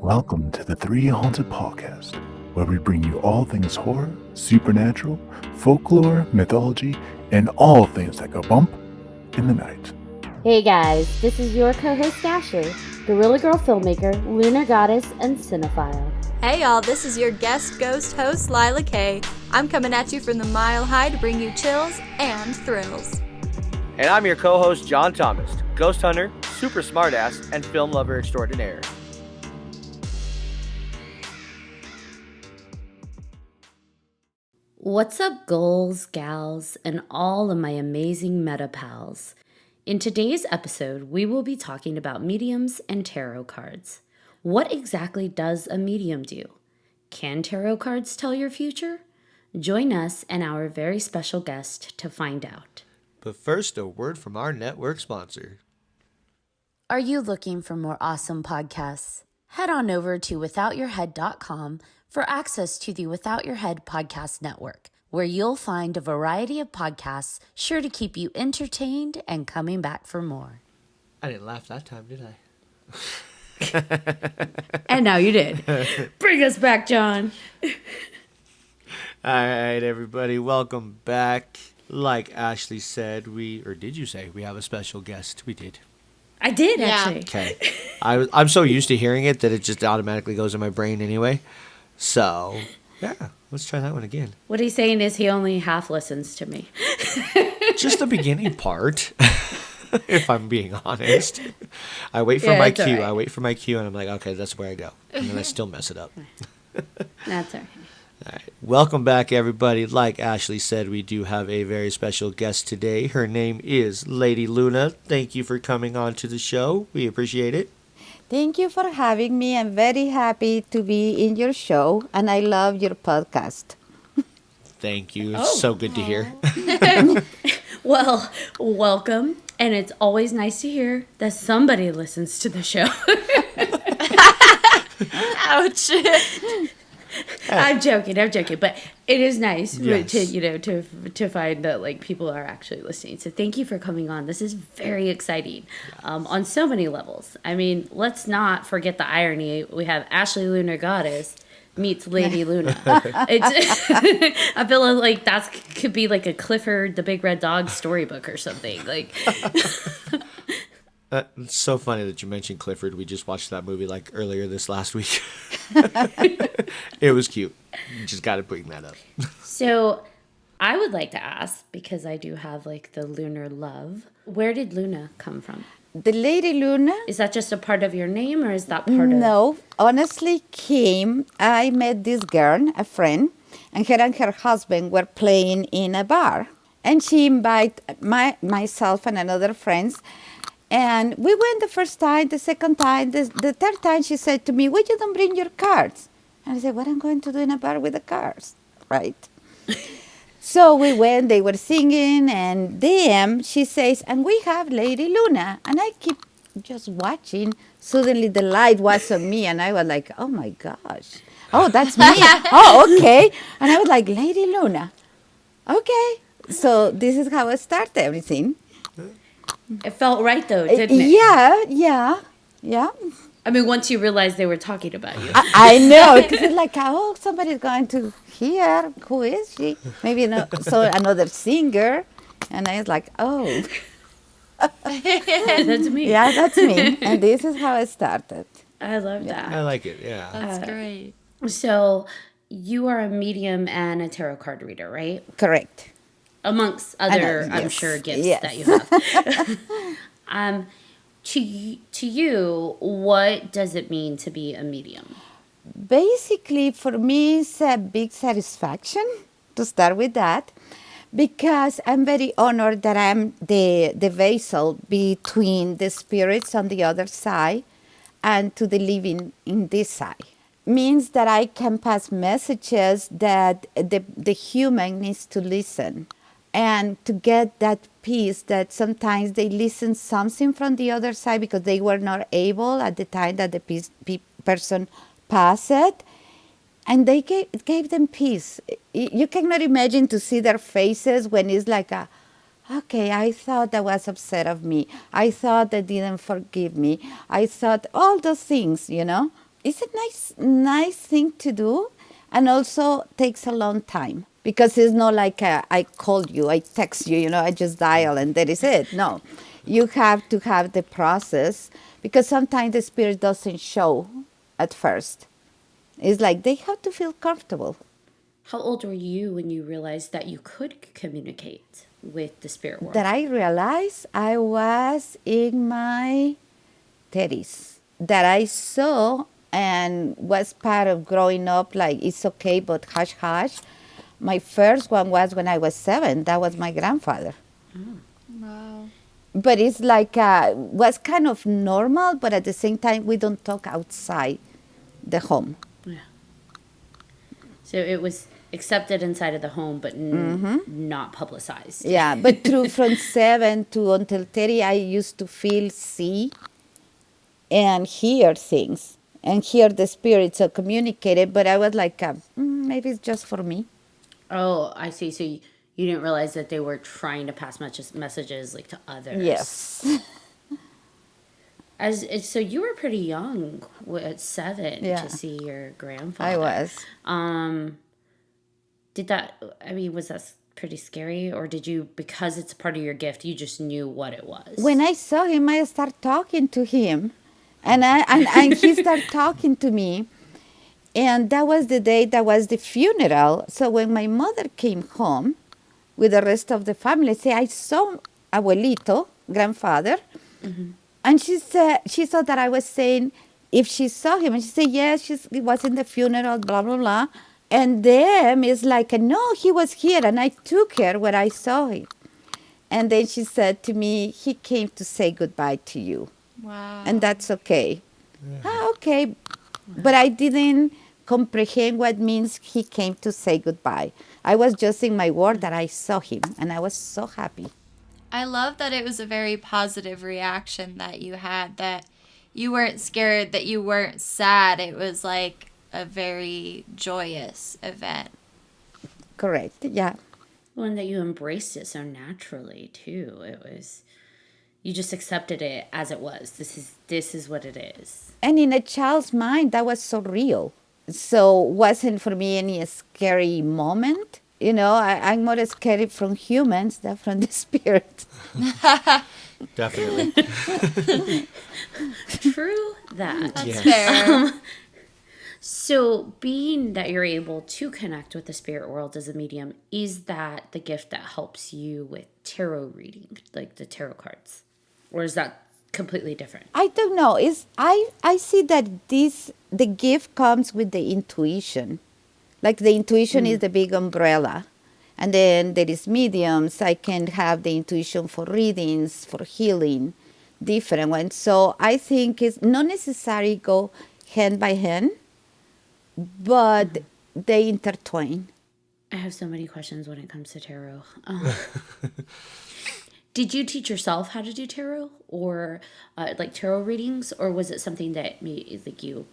Welcome to the 3Haunted podcast, where we bring you all things horror, supernatural, folklore, mythology, and all things that go bump in the night. Hey guys, this is your co-host Ashley, Gorilla Girl filmmaker, lunar goddess, and cinephile. Hey y'all, this is your guest ghost host, Lila Kay. I'm coming at you from the Mile High to bring you chills and thrills. And I'm your co-host, John Thomas, ghost hunter, super smartass, and film lover extraordinaire. What's up, ghouls, gals, and all of my amazing metapals? In today's episode, we will be talking about mediums and tarot cards. What exactly does a medium do? Can tarot cards tell your future? Join us and our very special guest to find out. But first, a word from our network sponsor. Are you looking for more awesome podcasts? Head on over to withoutyourhead.com for access to the Without Your Head podcast network, where you'll find a variety of podcasts sure to keep you entertained and coming back for more. I didn't laugh that time, did I? And now you did. Bring us back, John. All right, everybody, welcome back. Like Ashley said, did you say we have a special guest? We did. I did, actually. Okay. I'm so used to hearing it that it just automatically goes in my brain anyway. So, yeah, let's try that one again. What he's saying is he only half listens to me. Just the beginning part, if I'm being honest. I wait for my cue. Right. I wait for my cue, and I'm like, okay, that's where I go. And then I still mess it up. That's all right. All right. Welcome back, everybody. Like Ashley said, we do have a very special guest today. Her name is Lady Luna. Thank you for coming on to the show. We appreciate it. Thank you for having me. I'm very happy to be in your show, and I love your podcast. Thank you. It's so good to hear. Well, welcome. And it's always nice to hear that somebody listens to the show. Ouch. I'm joking, but it is nice Yes. to find that like people are actually listening. So thank you for coming on. This is very exciting on so many levels. I mean, let's not forget the irony. We have Ashley Lunar Goddess meets Lady Luna. It's I feel like that could be like a Clifford the Big Red Dog storybook or something. Like. It's so funny that you mentioned Clifford. We just watched that movie like earlier this last week. It was cute. You just got to bring that up. So I would like to ask, because I do have like the lunar love, where did Luna come from? The Lady Luna? Is that just a part of your name, or is that part of... No, honestly I met this girl, a friend, and her husband were playing in a bar. And she invited myself and another friends. And we went the first time, the second time, the third time she said to me, "Why you don't bring your cards?" And I said, "What I'm going to do in a bar with the cards?" Right? So we went, they were singing, and then she says, "And we have Lady Luna." And I keep just watching. Suddenly the light was on me, and I was like, "Oh my gosh. Oh, that's me. Oh, okay." And I was like, "Lady Luna. Okay." So this is how I started everything. It felt right, though, didn't it? Yeah. I mean, once you realized they were talking about you. I know, because it's like, oh, somebody's going to hear. Who is she? Maybe another singer. And I was like, oh. That's me. Yeah, that's me. And this is how I started. I love that. I like it, yeah. That's great. So you are a medium and a tarot card reader, right? Correct. Amongst other, yes. I'm sure, gifts Yes. that you have. To you, what does it mean to be a medium? Basically, for me, it's a big satisfaction to start with that, because I'm very honored that I'm the vessel between the spirits on the other side and to the living in this side. Means that I can pass messages that the human needs to listen, and to get that peace that sometimes they listen something from the other side because they were not able at the time that the person passed it, and they gave them peace. You cannot imagine to see their faces when it's like okay, I thought that was upset of me. I thought they didn't forgive me. I thought all those things, it's a nice thing to do, and also takes a long time because it's not like I called you, I text you, I just dial and that is it. No, you have to have the process because sometimes the spirit doesn't show at first. It's like they have to feel comfortable. How old were you when you realized that you could communicate with the spirit world? That I realized I was in my 30s. That I saw and was part of growing up like it's okay, but hush hush. My first one was when I was 7. That was my grandfather. Wow. But it's like was kind of normal, but at the same time we don't talk outside the home. Yeah. So it was accepted inside of the home, but not publicized. Yeah, but through from 7 to until 30, I used to feel, see, and hear things, and hear the spirits or communicate it. But I was like, maybe it's just for me. Oh, I see. So you didn't realize that they were trying to pass messages like to others. Yes. So you were pretty young at 7 Yeah. to see your grandfather. I was. Was that pretty scary, or did you, because it's part of your gift, you just knew what it was? When I saw him, I started talking to him, and he started talking to me. And that was the day that was the funeral. So when my mother came home with the rest of the family, I saw abuelito, grandfather, and she saw that I was saying if she saw him, and she said yes, he was in the funeral, blah blah blah. And them is like, no, he was here, and I took her when I saw him. And then she said to me, he came to say goodbye to you. Wow. And that's okay. Okay. But I didn't comprehend what means he came to say goodbye. I was just in my word that I saw him, and I was so happy. I love that it was a very positive reaction that you had, that you weren't scared, that you weren't sad. It was like a very joyous event. Correct, yeah. One that you embraced it so naturally too. You just accepted it as it was. This is what it is. And in a child's mind, that was so real. So wasn't for me any scary moment. I'm more scared from humans than from the spirit. Definitely. True that. That's fair. So being that you're able to connect with the spirit world as a medium, is that the gift that helps you with tarot reading, like the tarot cards? Or is that completely different? I don't know. I see that the gift comes with the intuition. Like the intuition is the big umbrella. And then there is mediums. I can have the intuition for readings, for healing, different ones. So I think it's not necessarily go hand by hand, but they intertwine. I have so many questions when it comes to tarot. Did you teach yourself how to do tarot, or like tarot readings, or was it something that you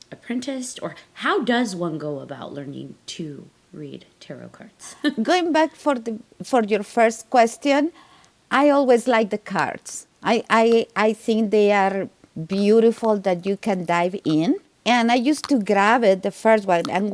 apprenticed, or how does one go about learning to read tarot cards? Going back for your first question, I always like the cards. I think they are beautiful, that you can dive in. And I used to grab it, the first one, and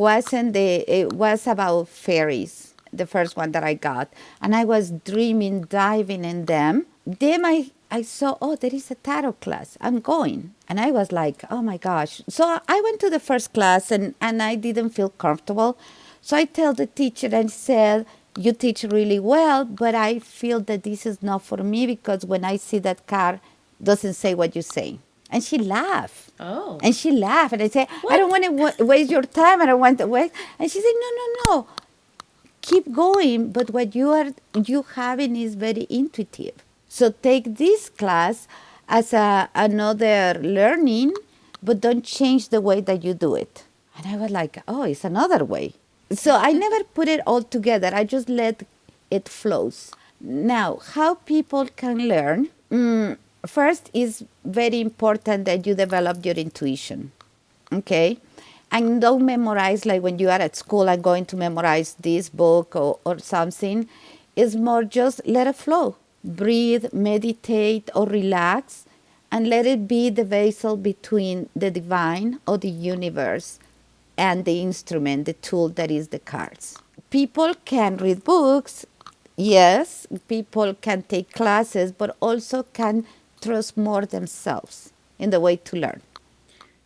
it was about fairies, the first one that I got. And I was dreaming, diving in them. Then I saw, there is a tarot class. I'm going. And I was like, oh my gosh. So I went to the first class, and I didn't feel comfortable. So I tell the teacher and said, you teach really well, but I feel that this is not for me, because when I see that card, doesn't say what you say. And she laughed. Oh. And she laughed. And I said, I don't want to waste your time. I don't want to waste. And she said, no. Keep going. But what you having is very intuitive. So take this class as another learning, but don't change the way that you do it. And I was like, it's another way. So I never put it all together. I just let it flows. Now, how people can learn? First, is very important that you develop your intuition, okay? And don't memorize, like when you are at school, I'm going to memorize this book or something. It's more just let it flow. Breathe, meditate, or relax, and let it be the vessel between the divine or the universe and the instrument, the tool that is the cards. People can read books, yes, people can take classes, but also can trust more themselves in the way to learn.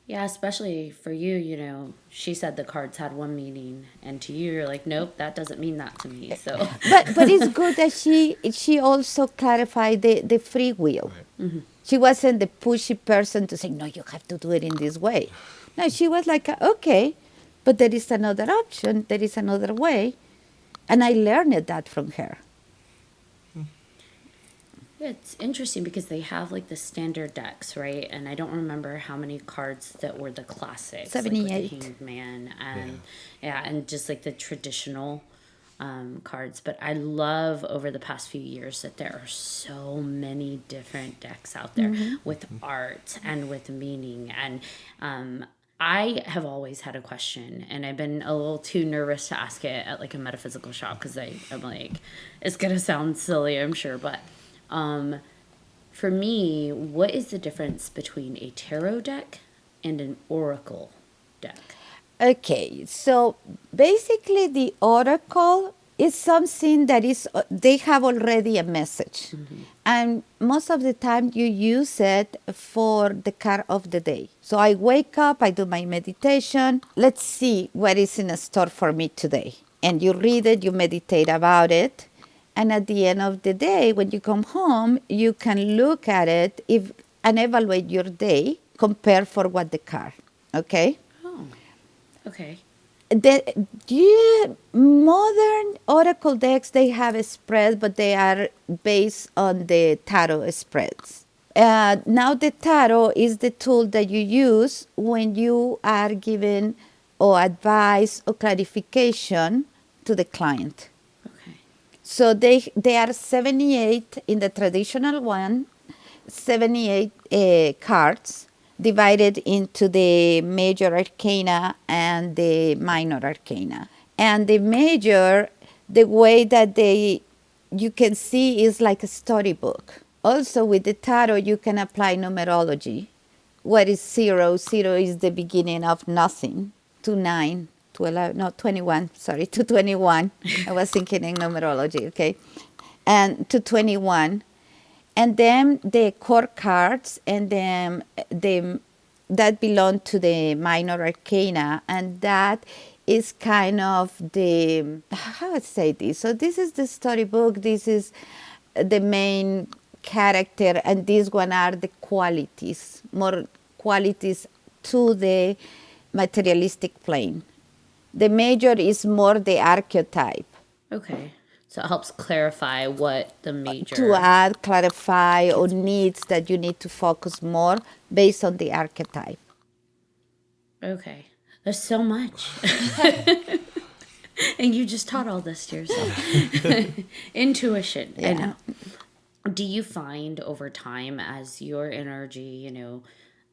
Yeah, especially for you, she said the cards had one meaning, and to you, you're like, nope, that doesn't mean that to me. So, But it's good that she also clarified the free will. Mm-hmm. She wasn't the pushy person to say, no, you have to do it in this way. No, she was like, okay, but there is another option, there is another way. And I learned that from her. yeah, it's interesting because they have like the standard decks, right? And I don't remember how many cards that were the classics, like with 78. the Hanged Man, and and just like the traditional cards. But I love over the past few years that there are so many different decks out there with art and with meaning. And I have always had a question, and I've been a little too nervous to ask it at like a metaphysical shop because I'm like, it's gonna sound silly, I'm sure, but for me, what is the difference between a tarot deck and an oracle deck? Okay, so basically the oracle is something that is, they have already a message. And most of the time you use it for the card of the day. So I wake up, I do my meditation. Let's see what is in store for me today. And you read it, you meditate about it. And at the end of the day, when you come home, you can look at it and evaluate your day, compare for what the card, okay? Oh, okay. The modern oracle decks, they have a spread, but they are based on the tarot spreads. Now the tarot is the tool that you use when you are giving or advice or clarification to the client. Okay. So they are 78 in the traditional one, 78 cards divided into the major arcana and the minor arcana. And the major, the way that you can see is like a storybook. Also with the tarot, you can apply numerology. What is 0? 0 is the beginning of nothing. To 9, to 11, no, 21, sorry, to 21. I was thinking in numerology, okay? And to 21. And then the core cards, and then that belong to the minor arcana, and that is kind of the, how would I say this? So this is the storybook, this is the main character, and these one are the qualities, more qualities to the materialistic plane. The major is more the archetype. Okay. So it helps clarify what the major... To add, clarify, or needs that you need to focus more based on the archetype. Okay. There's so much. And you just taught all this to yourself. Intuition. Yeah. I know. Do you find over time as your energy,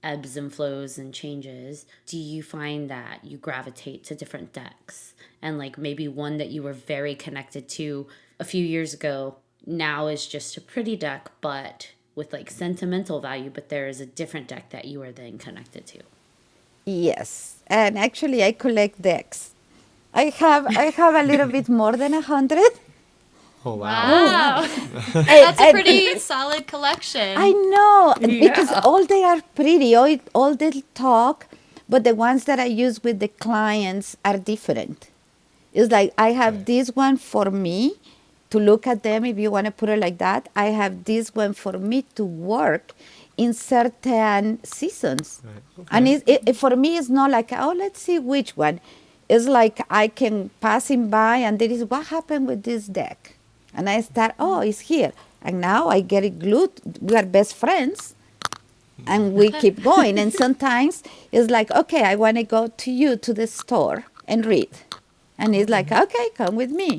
ebbs and flows and changes, do you find that you gravitate to different decks? And like maybe one that you were very connected to a few years ago now is just a pretty deck, but with like sentimental value, but there is a different deck that you are then connected to. Yes, and actually I collect decks. I have a little bit more than 100. Oh, wow. Wow. That's a pretty solid collection. I know, because Yeah. all they are pretty, all they talk, but the ones that I use with the clients are different. It's like I have this one for me to look at them, if you want to put it like that. I have this one for me to work in certain seasons. Right. Okay. And it for me, it's not like, oh, let's see which one. It's like I can passing by and there is, what happened with this deck? And I start, oh, it's here. And now I get it glued. We are best friends. And we keep going. And sometimes it's like, okay, I want to go to you to the store and read. And it's like, okay, come with me.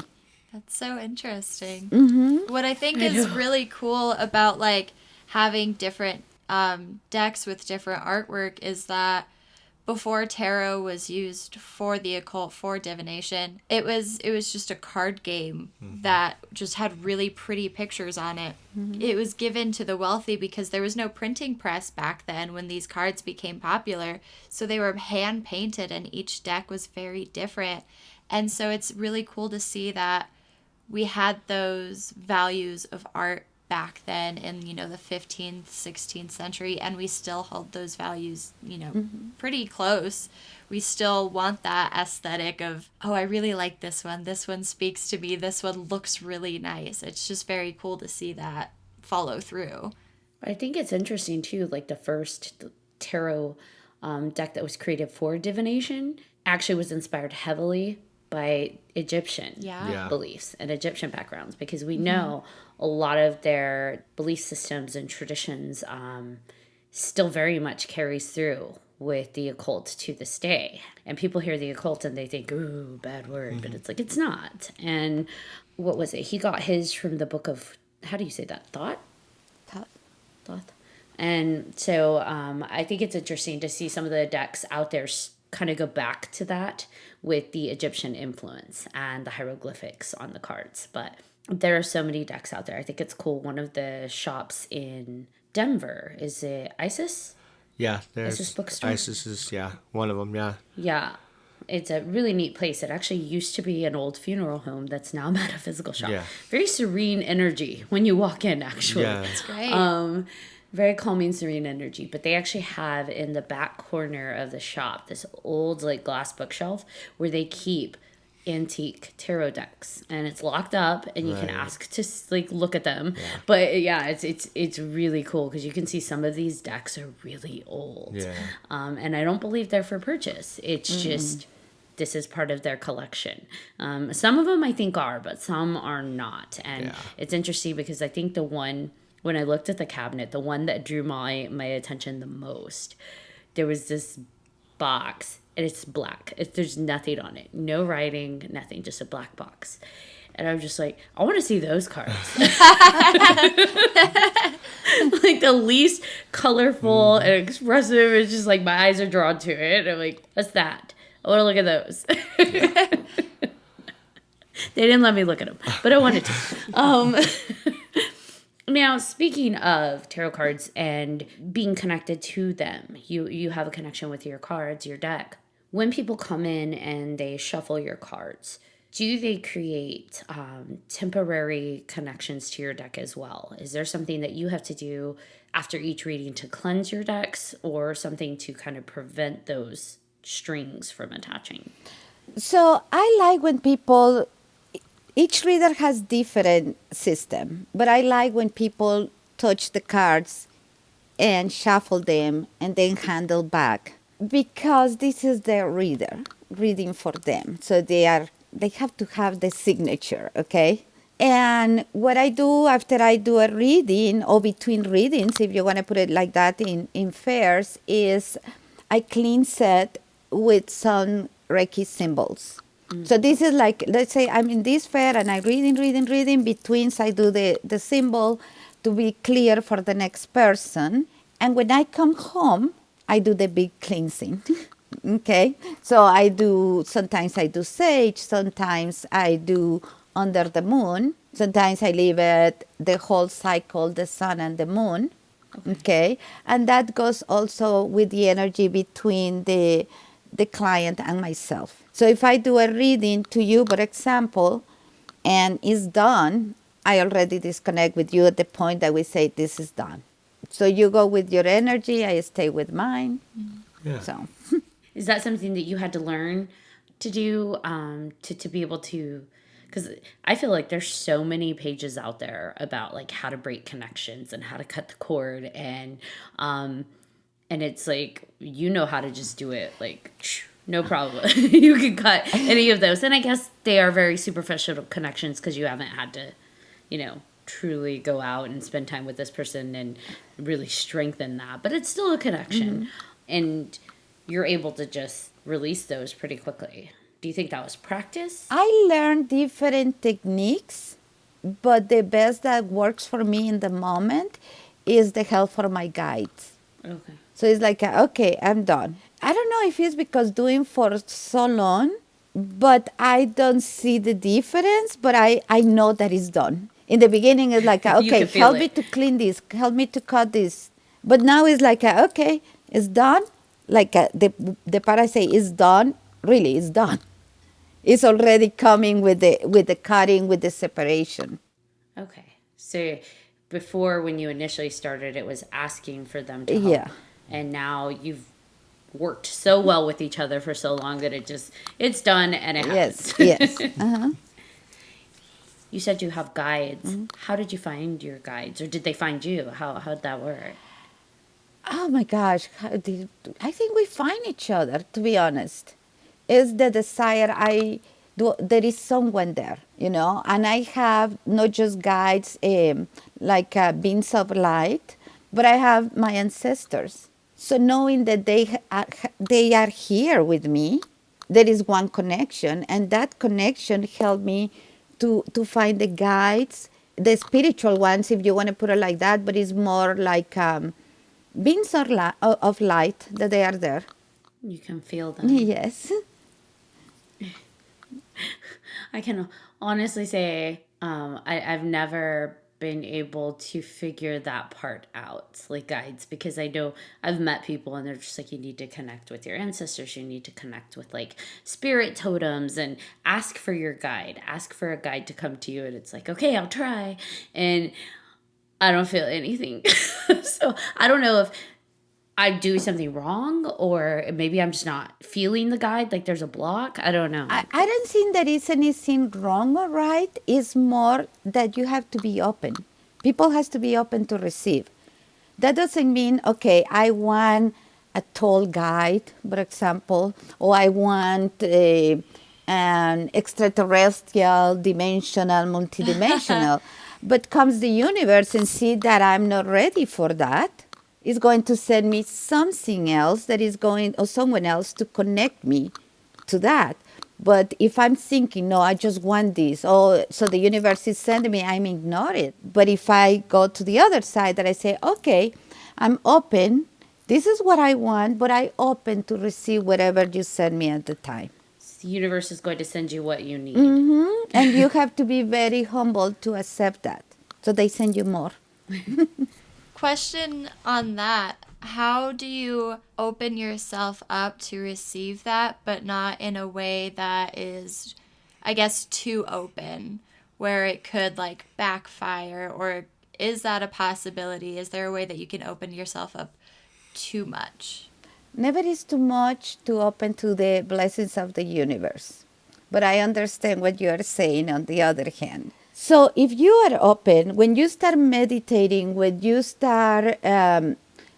That's so interesting. Mm-hmm. What I think is really cool about like having different decks with different artwork is that before tarot was used for the occult, for divination, it was just a card game that just had really pretty pictures on it. It was given to the wealthy because there was no printing press back then when these cards became popular. So they were hand painted and each deck was very different. And so it's really cool to see that we had those values of art back then in, the 15th, 16th century, and we still hold those values, pretty close. We still want that aesthetic of, oh, I really like this one. This one speaks to me. This one looks really nice. It's just very cool to see that follow through. I think it's interesting too, like the first tarot deck that was created for divination actually was inspired heavily by Egyptian beliefs and Egyptian backgrounds, because we know a lot of their belief systems and traditions still very much carries through with the occult to this day. And people hear the occult and they think, ooh, bad word, but it's like, it's not. And what was it? He got his from the book of, how do you say that? Thoth. And so I think it's interesting to see some of the decks out there kind of go back to that with the Egyptian influence and the hieroglyphics on the cards. But there are so many decks out there. I think it's cool. One of the shops in Denver, is it Isis? Yeah, there's Isis bookstore. Isis is, one of them, yeah. Yeah. It's a really neat place. It actually used to be an old funeral home that's now a metaphysical shop. Yeah. Very serene energy when you walk in, actually. Yeah. That's great. Very calming, serene energy. But they actually have in the back corner of the shop this old like glass bookshelf where they keep antique tarot decks, and it's locked up, and you can ask to like look at them. But it's really cool because you can see some of these decks are really old. And I don't believe they're for purchase. It's just this is part of their collection. Some of them I think are, but some are not. And it's interesting because I think the one, when I looked at the cabinet, the one that drew my attention the most, there was this box, and it's black. There's nothing on it. No writing, nothing, just a black box. And I'm just like, I want to see those cards. Like the least colorful and expressive. It's just like my eyes are drawn to it. And I'm like, what's that? I want to look at those. They didn't let me look at them, but I wanted to. Now, speaking of tarot cards and being connected to them, you have a connection with your cards, your deck. When people come in and they shuffle your cards, do they create temporary connections to your deck as well? Is there something that you have to do after each reading to cleanse your decks, or something to kind of prevent those strings from attaching? So I like when people, each reader has different system, but I like when people touch the cards and shuffle them and then handle back, because this is their reader reading for them. So they have to have the signature, okay? And what I do after I do a reading, or between readings, if you want to put it like that in fairs, is I cleanse it with some Reiki symbols. So this is like, let's say I'm in this fair and I'm reading. Between, I do the symbol to be clear for the next person. And when I come home, I do the big cleansing. Okay? So sometimes I do sage, sometimes I do under the moon. Sometimes I leave it the whole cycle, the sun and the moon. Okay? And that goes also with the energy between the client and myself. So if I do a reading to you, for example, and it's done, I already disconnect with you at the point that we say this is done. So you go with your energy, I stay with mine. Yeah. So Is that something that you had to learn to do to be able to, because I feel like there's so many pages out there about like how to break connections and how to cut the cord, and it's like, you know how to just do it like no problem. You can cut any of those. And I guess they are very superficial connections because you haven't had to, truly go out and spend time with this person and really strengthen that. But it's still a connection. And you're able to just release those pretty quickly. Do you think that was practice? I learned different techniques, but the best that works for me in the moment is the help from my guides. Okay. So it's like, okay, I'm done. I don't know if it's because doing for so long, but I don't see the difference, but I know that it's done. In the beginning, it's like, okay, can feel help me it. to clean this, help me to cut this. But now it's like, okay, it's done. Like the part I say is done, really, it's done. It's already coming with the cutting, with the separation. Okay. So before, when you initially started, it was asking for them to help. Yeah. And now you've worked so well with each other for so long that it's done and it happens. Yes, yes. Uh-huh. You said you have guides. How did you find your guides? Or did they find you? How'd that work? Oh my gosh, I think we find each other, to be honest. Is the desire I do, there is someone there, and I have not just guides like beings of light, but I have my ancestors. So knowing that they are here with me, there is one connection, and that connection helped me to find the guides, the spiritual ones, if you want to put it like that, but it's more like beings of light that they are there. You can feel them. Yes. I can honestly say I've never been able to figure that part out, like guides, because I know I've met people and they're just like, you need to connect with your ancestors, you need to connect with like spirit totems and ask for your guide, ask for a guide to come to you. And it's like, okay, I'll try. And I don't feel anything. So I don't know if I'm doing something wrong or maybe I'm just not feeling the guide, like there's a block. I don't know. I don't think there is anything wrong or right. It's more that you have to be open. People has to be open to receive. That doesn't mean, okay, I want a tall guide, for example, or I want an extraterrestrial, dimensional, multidimensional. But comes the universe and see that I'm not ready for that, is going to send me something else that is going, or someone else to connect me to that. But if I'm thinking, no, I just want this, oh, so the universe is sending me, I'm ignore it. But if I go to the other side, that I say, okay, I'm open, this is what I want, but I open to receive whatever you send me at the time. The universe is going to send you what you need. Mm-hmm. And you have to be very humble to accept that. So they send you more. Question on that. How do you open yourself up to receive that, but not in a way that is, I guess, too open, where it could like backfire? Or is that a possibility? Is there a way that you can open yourself up too much? Never is too much to open to the blessings of the universe. But I understand what you are saying on the other hand. So if you are open, when you start meditating, when you start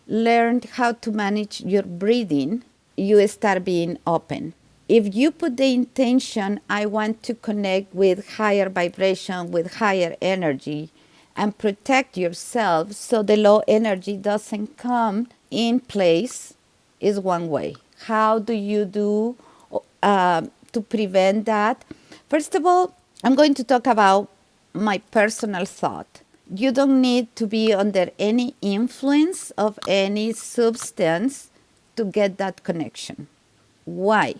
learn how to manage your breathing, you start being open. If you put the intention, I want to connect with higher vibration, with higher energy, and protect yourself so the low energy doesn't come in place, is one way. How do you do to prevent that? First of all, I'm going to talk about my personal thought. You don't need to be under any influence of any substance to get that connection. Why?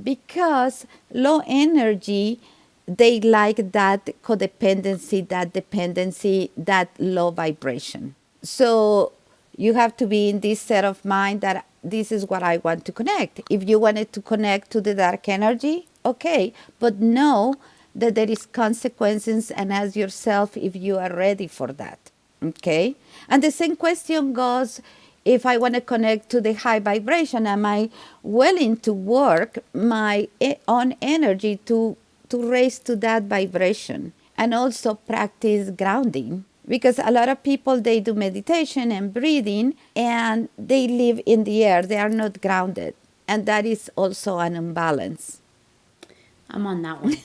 Because low energy, they like that codependency, that dependency, that low vibration. So you have to be in this set of mind that this is what I want to connect. If you wanted to connect to the dark energy, okay, but know that there is consequences and ask yourself if you are ready for that, okay? And the same question goes, if I want to connect to the high vibration, am I willing to work my own energy to raise to that vibration? And also practice grounding. Because a lot of people, they do meditation and breathing, and they live in the air. They are not grounded. And that is also an imbalance. I'm on that one.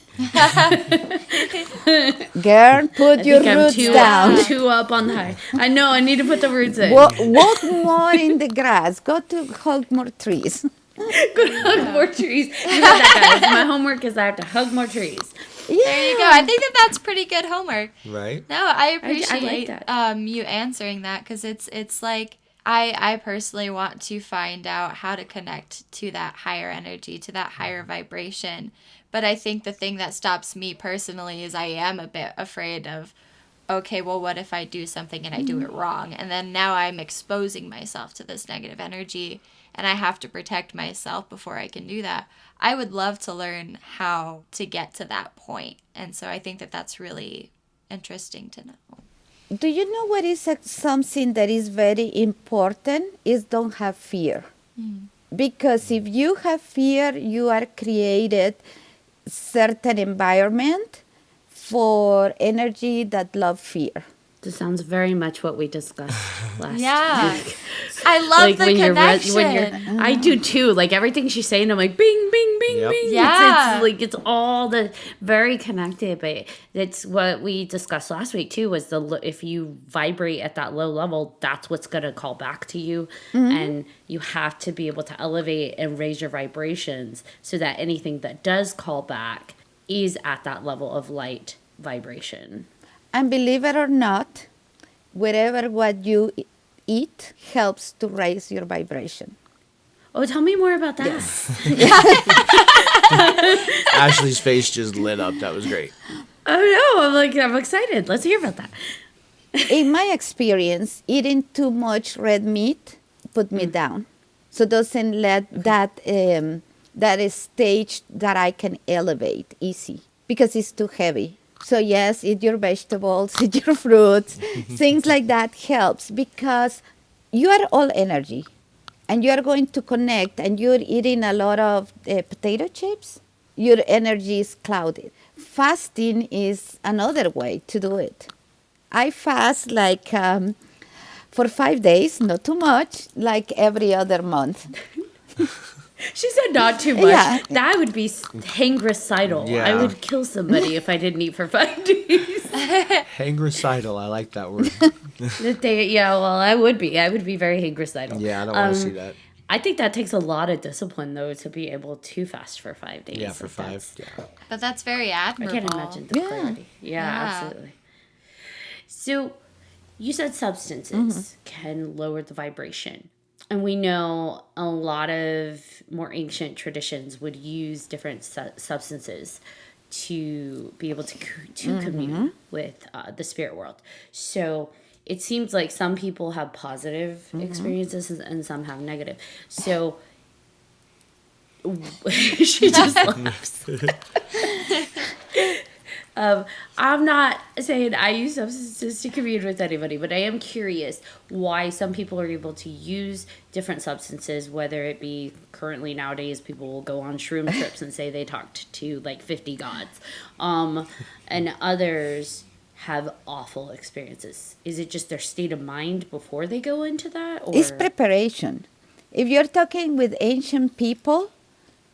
Girl, put your roots down. Too up on the high. I know, I need to put the roots in. Walk more in the grass. Go to hug more trees. Go to hug more trees. You heard that, guys. My homework is I have to hug more trees. Yeah. There you go. I think that's pretty good homework. Right? No, I appreciate I like that. you answering that, because it's like, I personally want to find out how to connect to that higher energy, to that higher vibration. But I think the thing that stops me personally is I am a bit afraid of, okay, well, what if I do something and I do it wrong? And then now I'm exposing myself to this negative energy, and I have to protect myself before I can do that. I would love to learn how to get to that point. And so I think that that's really interesting to know. Do you know what is something that is very important is don't have fear. Because if you have fear, you are created certain environment for energy that love fear. This sounds very much what we discussed last Yeah. week. I love the connection. I do too. Like everything she's saying, I'm like, bing, bing, bing, Yep. bing. Yeah. It's like, it's all the very connected. But it's what we discussed last week too, was if you vibrate at that low level, that's what's going to call back to you. And you have to be able to elevate and raise your vibrations so that anything that does call back is at that level of light vibration. And believe it or not, whatever what you eat helps to raise your vibration. Oh, tell me more about that. Ashley's face just lit up. That was great. Oh no, I'm excited. Let's hear about that. In my experience, eating too much red meat put me down. So doesn't let that that is stage that I can elevate easy because it's too heavy. So yes, eat your vegetables, eat your fruits, things like that helps because you are all energy and you are going to connect and you're eating a lot of potato chips, your energy is clouded. Fasting is another way to do it. I fast like for 5 days, not too much, like every other month. She said not too much. Yeah. That would be hangricidal. Yeah. I would kill somebody if I didn't eat for 5 days. Hangricidal. I like that word. I would be. I would be very hangricidal. Yeah, I don't want to see that. I think that takes a lot of discipline, though, to be able to fast for 5 days. Yeah, for If 5. that's- Yeah. But that's very I admirable. can't imagine the Yeah. clarity. Yeah, Yeah. absolutely. So, you said substances can lower the vibration. And we know a lot of more ancient traditions would use different substances to be able to commune with the spirit world. So it seems like some people have positive experiences and some have negative. So she just laughs. I'm not saying I use substances to commune with anybody, but I am curious why some people are able to use different substances, whether it be currently nowadays people will go on shroom trips and say they talked to like 50 gods, and others have awful experiences. Is it just their state of mind before they go into that? Or? It's preparation. If you're talking with ancient people,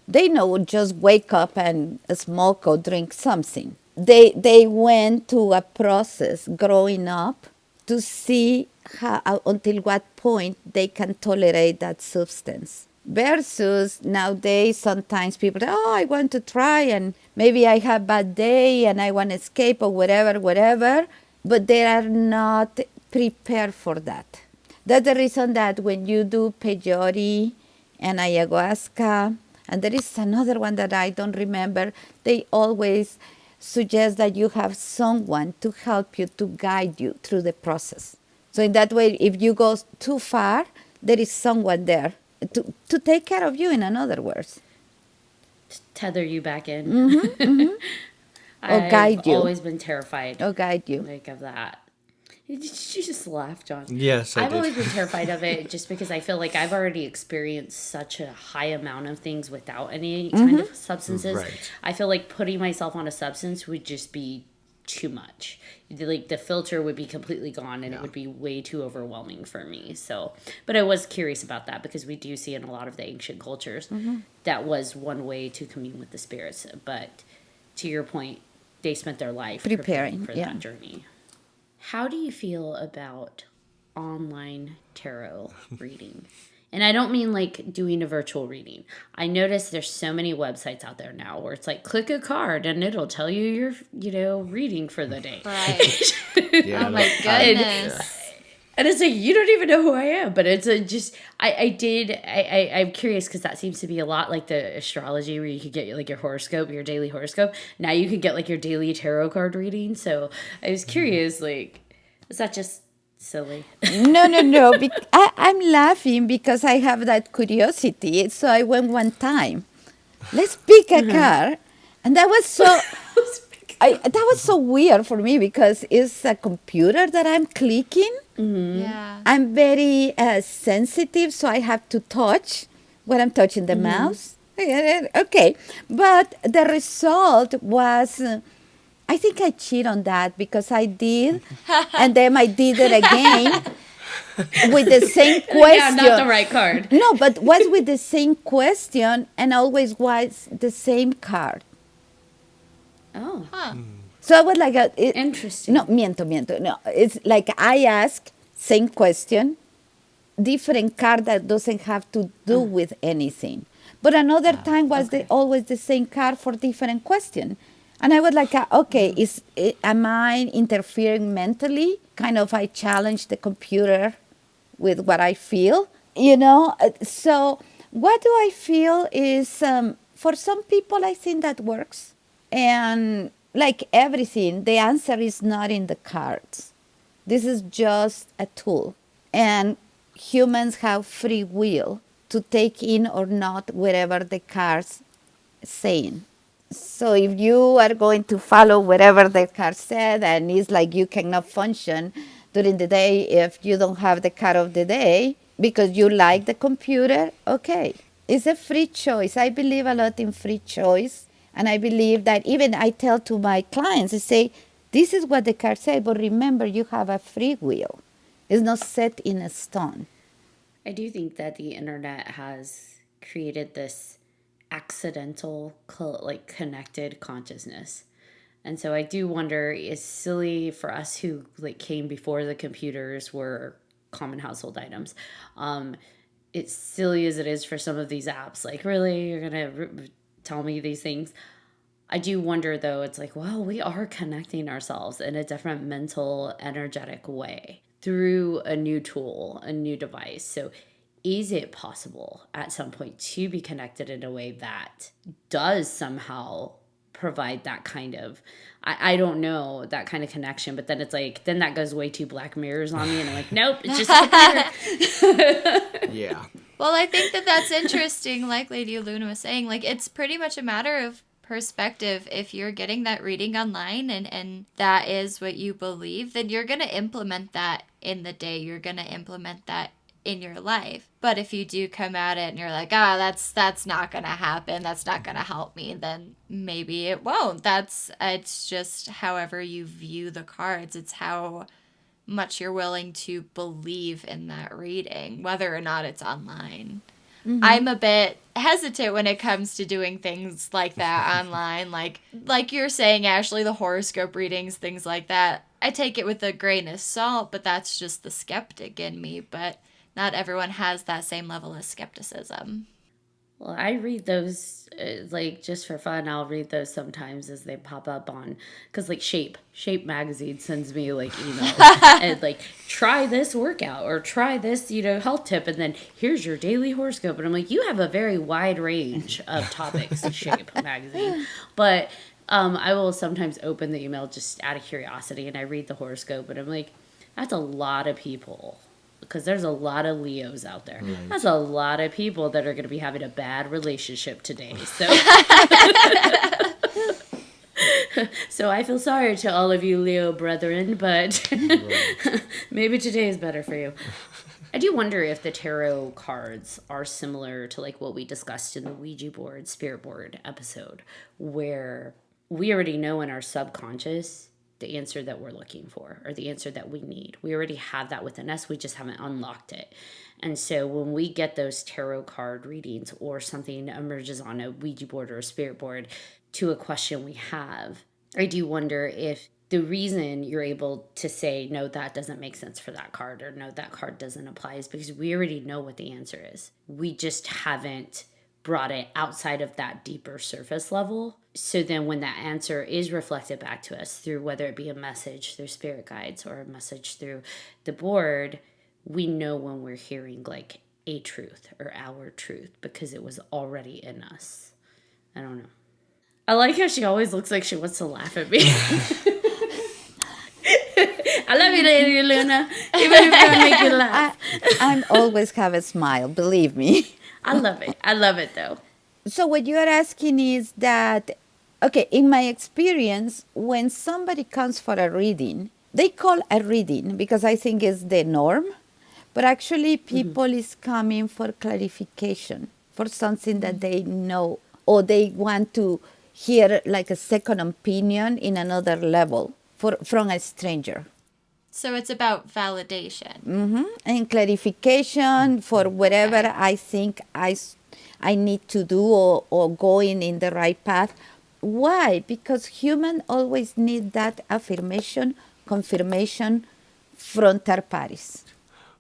they know just wake up and smoke or drink something. They went to a process growing up to see how, until what point they can tolerate that substance. Versus nowadays, sometimes people say, oh, I want to try and maybe I have a bad day and I want to escape or whatever. But they are not prepared for that. That's the reason that when you do peyote and ayahuasca, and there is another one that I don't remember, they always suggest that you have someone to help you, to guide you through the process. So in that way, if you go too far, there is someone there to take care of you, in other words. Tether you back in. Or guide you. I've always been terrified Or guide you. like of that. Did you just laugh, John? Yes, I I've did. always been terrified of it just because I feel like I've already experienced such a high amount of things without any kind of substances. Right. I feel like putting myself on a substance would just be too much. Like the filter would be completely gone and it would be way too overwhelming for me. So, but I was curious about that because we do see in a lot of the ancient cultures that was one way to commune with the spirits. But to your point, they spent their life preparing for that journey. How do you feel about online tarot reading? And I don't mean like doing a virtual reading. I notice there's so many websites out there now where it's like click a card and it'll tell you your, reading for the day. Right. Yeah, Oh my goodness. And it's like, you don't even know who I am. But it's I'm curious because that seems to be a lot like the astrology where you could get like your horoscope, your daily horoscope. Now you could get like your daily tarot card reading. So I was curious, like, is that just silly? No. I'm laughing because I have that curiosity. So I went one time. Let's pick a car. And that was so... that was so weird for me because it's a computer that I'm clicking. Yeah. I'm very sensitive, so I have to touch when I'm touching the mouse. Okay, but the result was, I think I cheat on that because I did, and then I did it again with the same question. Yeah, not the right card. No, but was with the same question and always was the same card. Oh, So I was like, interesting. No, miento. No, it's like I ask same question, different card that doesn't have to do with anything. But another time was always the same card for different question. And I was like, okay, am I interfering mentally? Kind of I challenge the computer with what I feel, So what do I feel is, for some people, I think that works. And like everything, the answer is not in the cards. This is just a tool. And humans have free will to take in or not whatever the cards saying. So if you are going to follow whatever the card said, and it's like you cannot function during the day if you don't have the card of the day because you like the computer, okay. It's a free choice. I believe a lot in free choice. And I believe that even I tell to my clients, I say, this is what the card said, but remember, you have a free will. It's not set in a stone. I do think that the internet has created this accidental, like connected consciousness. And so I do wonder, it's silly for us who like came before the computers were common household items. It's silly as it is for some of these apps. Like, really, you're going to tell me these things? I do wonder, though, it's like, well, we are connecting ourselves in a different mental, energetic way through a new tool, a new device. So is it possible at some point to be connected in a way that does somehow provide that kind of, I don't know, that kind of connection? But then it's like, then that goes way too Black Mirrors on me. And I'm like, nope, it's just a computer. Yeah. Well, I think that's interesting, like Lady Luna was saying. Like, it's pretty much a matter of perspective. If you're getting that reading online and that is what you believe, then you're going to implement that in the day. You're going to implement that in your life. But if you do come at it and you're like, that's not going to happen, that's not going to help me, then maybe it won't. It's just however you view the cards. It's how much you're willing to believe in that reading, whether or not it's online. Mm-hmm. I'm a bit hesitant when it comes to doing things like that online. Like you're saying, Ashley, the horoscope readings, things like that. I take it with a grain of salt, but that's just the skeptic in me. But not everyone has that same level of skepticism. Well, I read those, like, just for fun. I'll read those sometimes as they pop up on, because, like, Shape magazine sends me, like, emails. And, like, try this workout or try this, health tip. And then here's your daily horoscope. And I'm like, you have a very wide range of topics, Shape magazine. But I will sometimes open the email just out of curiosity. And I read the horoscope. And I'm like, that's a lot of people. Because there's a lot of Leos out there. Right. That's a lot of people that are going to be having a bad relationship today. So, so I feel sorry to all of you Leo brethren, but maybe today is better for you. I do wonder if the tarot cards are similar to like what we discussed in the Ouija board, spirit board episode, where we already know in our subconscious the answer that we're looking for or the answer that we need. We already have that within us. We just haven't unlocked it. And so when we get those tarot card readings or something emerges on a Ouija board or a spirit board to a question we have, I do wonder if the reason you're able to say, no, that doesn't make sense for that card, or no, that card doesn't apply, is because we already know what the answer is. We just haven't brought it outside of that deeper surface level. So then when that answer is reflected back to us through whether it be a message through spirit guides or a message through the board, we know when we're hearing like a truth or our truth because it was already in us. I don't know. I like how she always looks like she wants to laugh at me. I love you, Lady Luna. Even if I make you laugh. I always have a smile, believe me. I love it. I love it, though. So what you are asking is that, okay, in my experience, when somebody comes for a reading, they call a reading because I think it's the norm, but actually people is coming for clarification, for something that they know, or they want to hear like a second opinion in another level from a stranger. So it's about validation. And clarification for whatever I think I need to do or going in the right path. Why? Because humans always need that affirmation, confirmation from third parties.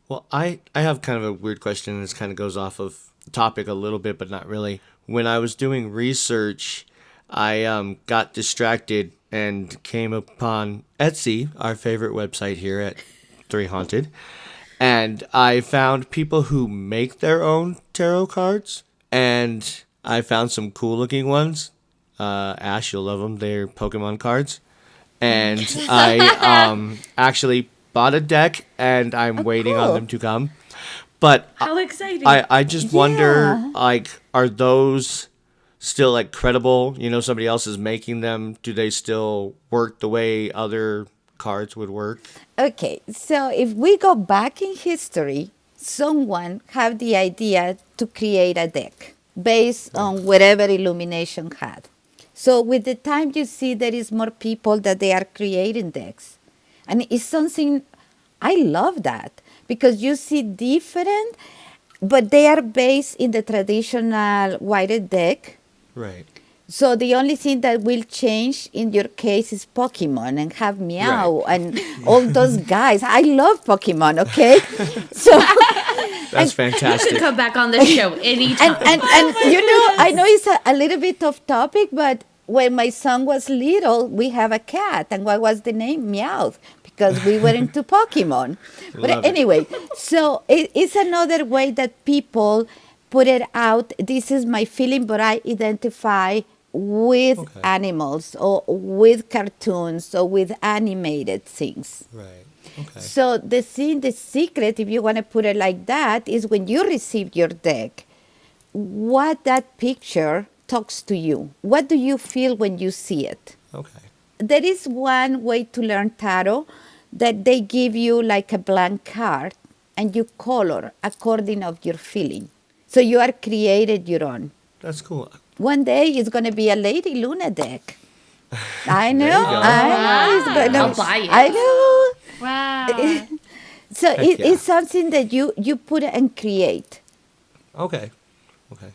Well, I have kind of a weird question, and this kind of goes off of the topic a little bit, but not really. When I was doing research, I got distracted and came upon Etsy, our favorite website here at 3Haunted, and I found people who make their own tarot cards, and I found some cool-looking ones. Ash, you'll love them. They're Pokemon cards. And I actually bought a deck, and I'm waiting on them to come. But How exciting. I just wonder, like, are those still, like, credible? You know, somebody else is making them. Do they still work the way other cards would work? Okay, so if we go back in history, someone had the idea to create a deck based on whatever illumination had. So with the time you see there is more people that they are creating decks. And it's something, I love that because you see different, but they are based in the traditional white deck. Right. So the only thing that will change in your case is Pokemon and have Meow and all those guys. I love Pokemon, okay? So That's fantastic. Come back on the show anytime. and you know, I know it's a little bit off topic, but when my son was little, we have a cat. And what was the name? Meowth, because we were into Pokemon. But Love it. anyway, so it's another way that people put it out. This is my feeling, but I identify with animals or with cartoons or with animated things. Right. Okay. So the secret, if you want to put it like that, is when you receive your deck, what that picture talks to you. What do you feel when you see it? Okay. There is one way to learn tarot that they give you like a blank card and you color according of your feeling. So you are created your own. That's cool. One day it's going to be a Lady Luna deck. I know. There you go. I know. It's gonna, I'll buy it. I know. Wow. So Heck yeah. it's something that you put and create. Okay. Okay.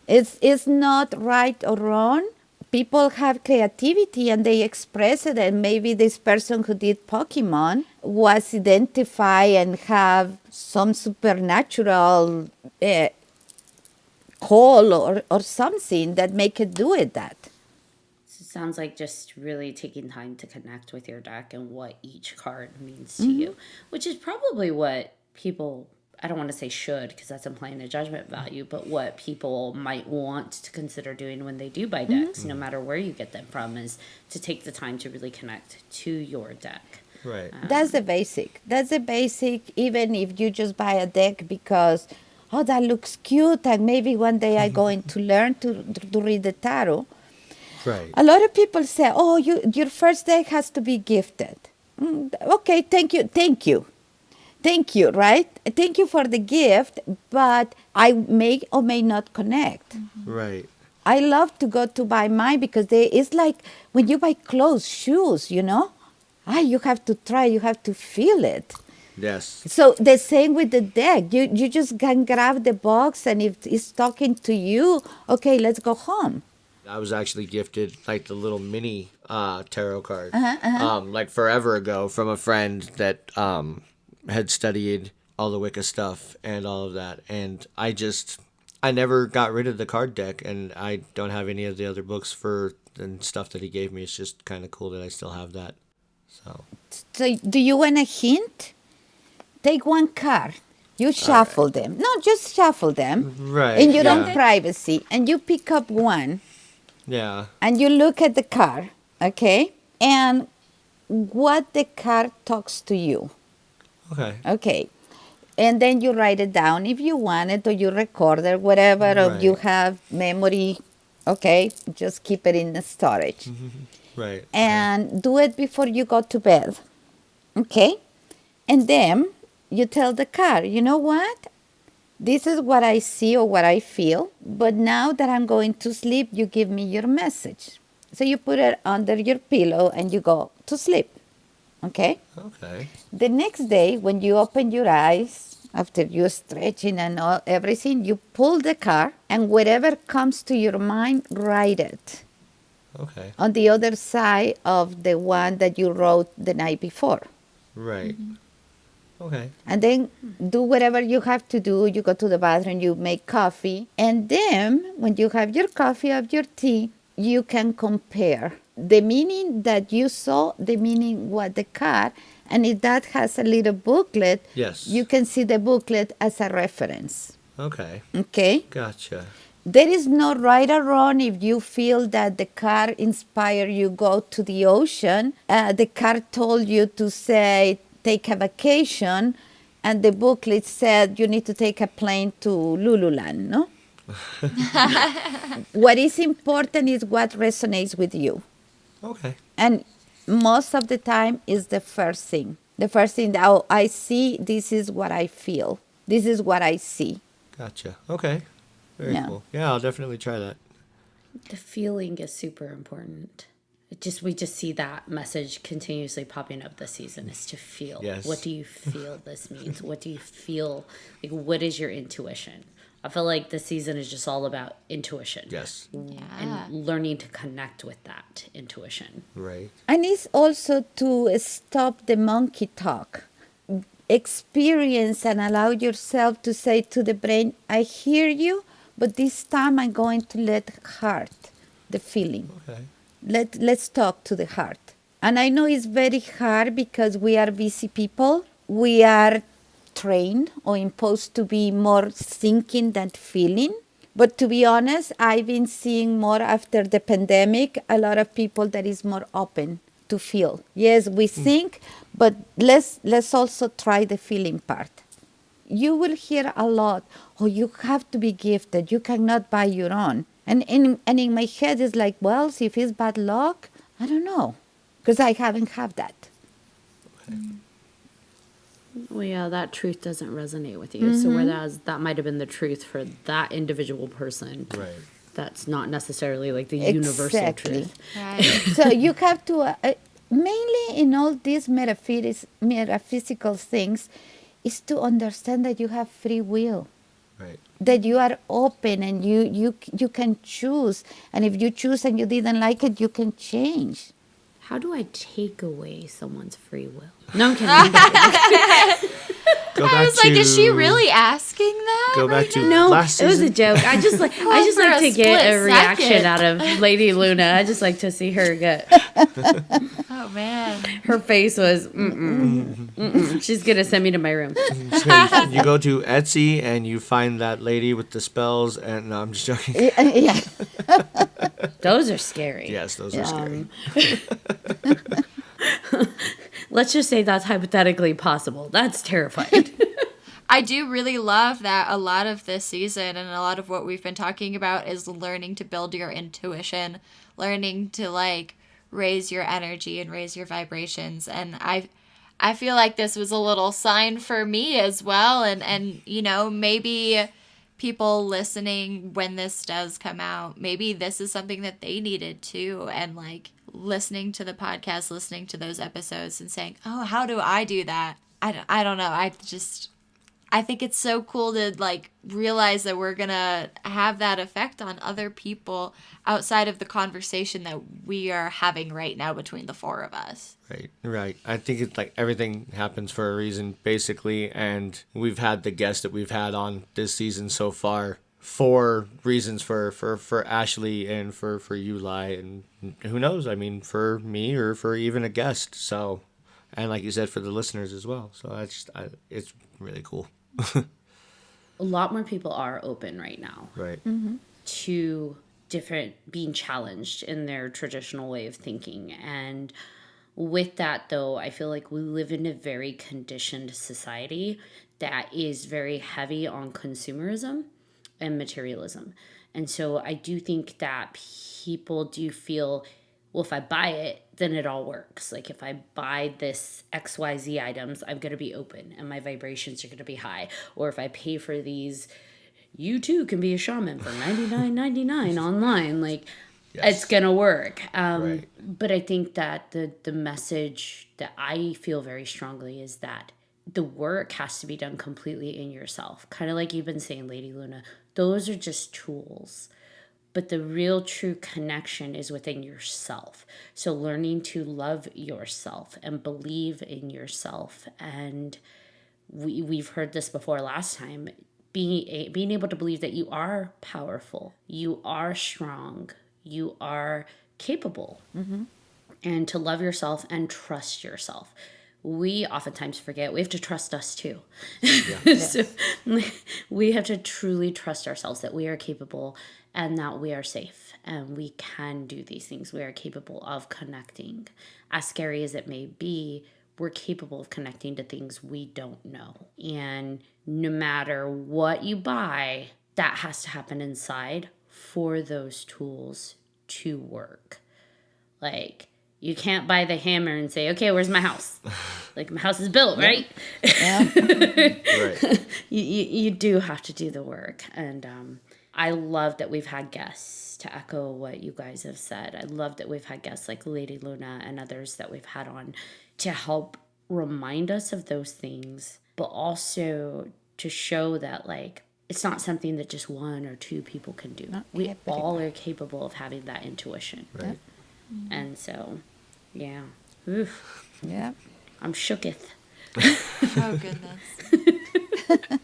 It's not right or wrong. People have creativity and they express it, and maybe this person who did Pokemon was identified and have some supernatural call or something that make it do it that. So it sounds like just really taking time to connect with your deck and what each card means to you, which is probably what people, I don't want to say should because that's implying a judgment value, but what people might want to consider doing when they do buy decks, no matter where you get them from, is to take the time to really connect to your deck. Right. That's the basic. That's the basic, even if you just buy a deck because, oh, that looks cute, and maybe one day I'm going to learn to read the tarot. Right. A lot of people say, oh, your first deck has to be gifted. Okay, thank you, right? Thank you for the gift, but I may or may not connect. Right. I love to go to buy mine because it's like when you buy clothes, shoes, you know? You have to try, you have to feel it. Yes. So the same with the deck. You just can grab the box, and if it's talking to you, okay, let's go home. I was actually gifted like the little mini tarot card, like forever ago from a friend that had studied all the Wicca stuff and all of that, and I I never got rid of the card deck, and I don't have any of the other books for and stuff that he gave me. It's just kind of cool that I still have that. So do you want a hint? Take one card. You shuffle them. No, just shuffle them. Right. In your own privacy. And you pick up one. Yeah. And you look at the card. Okay? And what the card talks to you. Okay. Okay. And then you write it down if you want it, or you record it, whatever, or you have memory. Okay? Just keep it in the storage. Right. And do it before you go to bed. Okay? And then you tell the card, you know what? This is what I see or what I feel, but now that I'm going to sleep, you give me your message. So you put it under your pillow and you go to sleep. Okay? Okay. The next day, when you open your eyes, after you're stretching and everything, you pull the card, and whatever comes to your mind, write it. Okay. On the other side of the one that you wrote the night before. Right. Okay. And then do whatever you have to do. You go to the bathroom, you make coffee. And then when you have your coffee or your tea, you can compare the meaning that you saw, the meaning what the card. And if that has a little booklet, Yes. you can see the booklet as a reference. Okay. Okay? Gotcha. There is no right or wrong. If you feel that the card inspired you go to the ocean, the card told you to say, take a vacation, and the booklet said you need to take a plane to Lululand, no? What is important is what resonates with you. Okay. And most of the time is the first thing. The first thing that I see, this is what I feel. This is what I see. Gotcha. Okay. Very cool. Yeah, I'll definitely try that. The feeling is super important. We just see that message continuously popping up this season, is to feel. Yes. What do you feel this means? What do you feel? Like, what is your intuition? I feel like this season is just all about intuition. Yes. And learning to connect with that intuition. Right. And it's also to stop the monkey talk. Experience and allow yourself to say to the brain, I hear you, but this time I'm going to let heart, the feeling. Okay. Let's talk to the heart. And I know it's very hard because we are busy people. We are trained or imposed to be more thinking than feeling. But to be honest, I've been seeing more after the pandemic, a lot of people that is more open to feel. Yes, we think, but let's also try the feeling part. You will hear a lot, oh, you have to be gifted, you cannot buy your own. And in my head is like, well, if it's bad luck, I don't know, because I haven't had that. Okay. Well, yeah, that truth doesn't resonate with you. So whereas that might have been the truth for that individual person, Right. that's not necessarily like the universal truth. Right. So you have to, mainly in all these metaphysical things, is to understand that you have free will. Right. That you are open and you can choose. And if you choose and you didn't like it, you can change. How do I take away someone's free will? No, I'm kidding. Go I back was like, to, is she really asking that? Go back right to now? No, last it was a season? joke. I just like for a to get split a reaction second. out of Lady Luna. I just like to see her get. Oh man. Her face was. She's gonna send me to my room. You go to Etsy and you find that lady with the spells, and no, I'm just joking. Yeah. Those are scary. Yes, those are scary. Let's just say that's hypothetically possible. That's terrifying. I do really love that a lot of this season and a lot of what we've been talking about is learning to build your intuition, learning to like raise your energy and raise your vibrations. And I feel like this was a little sign for me as well. And you know, maybe people listening when this does come out, maybe this is something that they needed too. And like listening to the podcast, listening to those episodes and saying, oh, how do I do that? I don't know. I think it's so cool to like realize that we're going to have that effect on other people outside of the conversation that we are having right now between the four of us. Right. I think it's like everything happens for a reason, basically. And we've had the guests that we've had on this season so far. for reasons for Ashley and for you, Lai, and who knows? I mean, for me or for even a guest. So, and like you said, for the listeners as well. So it's really cool. A lot more people are open right now Right. to different being challenged in their traditional way of thinking. And with that, though, I feel like we live in a very conditioned society that is very heavy on consumerism and materialism. And so I do think that people do feel, well, if I buy it, then it all works. Like if I buy this XYZ items, I'm going to be open and my vibrations are going to be high. Or if I pay for these, you too can be a shaman for $99.99 online. Like it's going to work. Right. But I think that the message that I feel very strongly is that the work has to be done completely in yourself. Kind of like you've been saying, Lady Luna, those are just tools. But the real true connection is within yourself. So learning to love yourself and believe in yourself. And we've heard this before last time. Being able to believe that you are powerful, you are strong, you are capable. And to love yourself and trust yourself. We oftentimes forget we have to trust us too. So we have to truly trust ourselves that we are capable and that we are safe and we can do these things. We are capable of connecting. As scary as it may be, we're capable of connecting to things we don't know. And no matter what you buy, that has to happen inside for those tools to work. Like, you can't buy the hammer and say, okay, where's my house? Like, my house is built, right? Right. You do have to do the work. And I love that we've had guests, to echo what you guys have said. I love that we've had guests like Lady Luna and others that we've had on to help remind us of those things, but also to show that, like, it's not something that just one or two people can do. We all are capable of having that intuition. Right. And so, yeah. Oof. Yeah. I'm shooketh. Oh, goodness.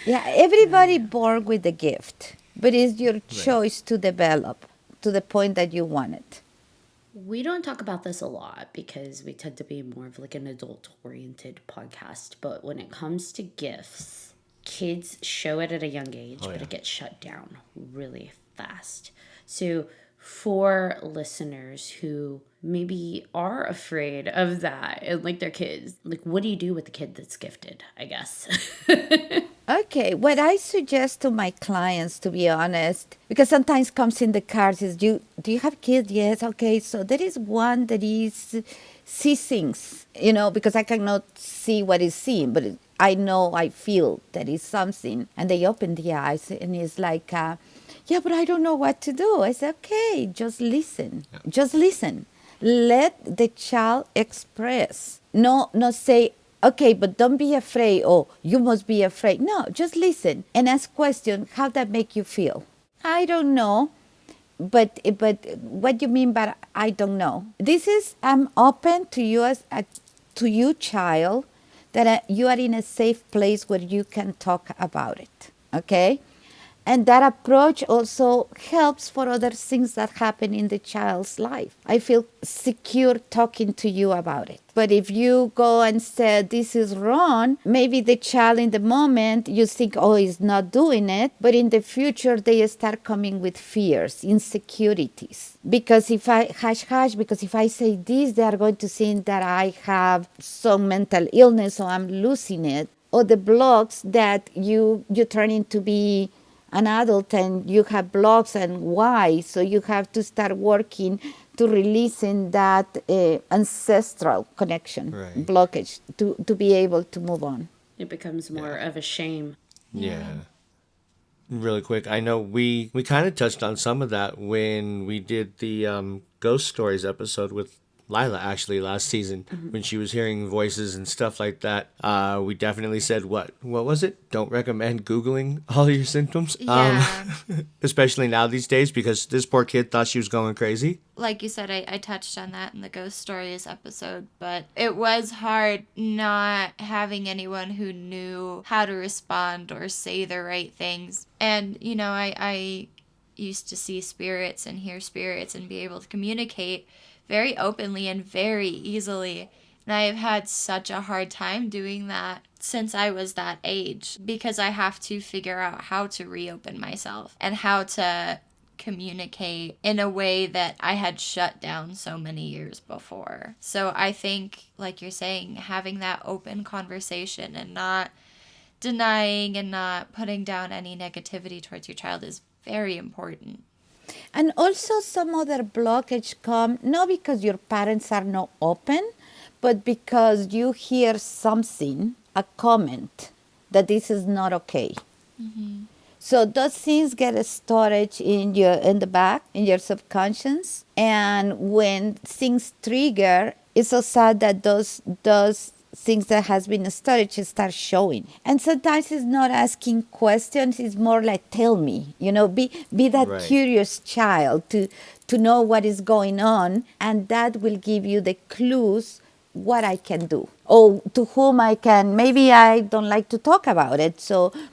Yeah, everybody born with a gift, but it's your choice to develop to the point that you want it. We don't talk about this a lot because we tend to be more of like an adult-oriented podcast. But when it comes to gifts, kids show it at a young age, but it gets shut down really fast. So for listeners who maybe are afraid of that and like their kids, like, what do you do with the kid that's gifted, I guess? Okay, what I suggest to my clients, to be honest, because sometimes comes in the cards is, do you have kids? Yes. Okay, so there is one that is see things, because I cannot see what is seen, but I know, I feel that is something. And they open the eyes and it's like, yeah, but I don't know what to do. I said, okay, just listen. Yeah. Just listen. Let the child express. No say, okay, but don't be afraid, or you must be afraid. No, just listen and ask questions. How that make you feel? I don't know, but what you mean by I don't know? This is, I'm open to you to you, child, that you are in a safe place where you can talk about it, okay? And that approach also helps for other things that happen in the child's life. I feel secure talking to you about it. But if you go and say, this is wrong, maybe the child in the moment, you think, oh, he's not doing it. But in the future, they start coming with fears, insecurities. Because if I, because if I say this, they are going to think that I have some mental illness or I'm losing it. Or the blocks that you turn into be an adult and you have blocks, and why? So you have to start working to releasing that ancestral connection, blockage, to be able to move on. It becomes more of a shame. Yeah. Really quick, I know we kind of touched on some of that when we did the ghost stories episode with Lila actually last season when she was hearing voices and stuff like that. We definitely said what was it? Don't recommend Googling all your symptoms. Yeah. Especially now these days because this poor kid thought she was going crazy. Like you said, I touched on that in the Ghost Stories episode, but it was hard not having anyone who knew how to respond or say the right things. And, you know, I used to see spirits and hear spirits and be able to communicate very openly and very easily. And I have had such a hard time doing that since I was that age because I have to figure out how to reopen myself and how to communicate in a way that I had shut down so many years before. So I think, like you're saying, having that open conversation and not denying and not putting down any negativity towards your child is very important. And also some other blockage come not because your parents are not open, but because you hear something, a comment, that this is not okay. Mm-hmm. So those things get a storage in the back, in your subconscious. And when things trigger, it's so sad that those things that has been storage start showing. And sometimes it's not asking questions, it's more like, tell me, you know, be that Right. curious child to know what is going on, and that will give you the clues what I can do, or to whom I can. Maybe I don't like to talk about it,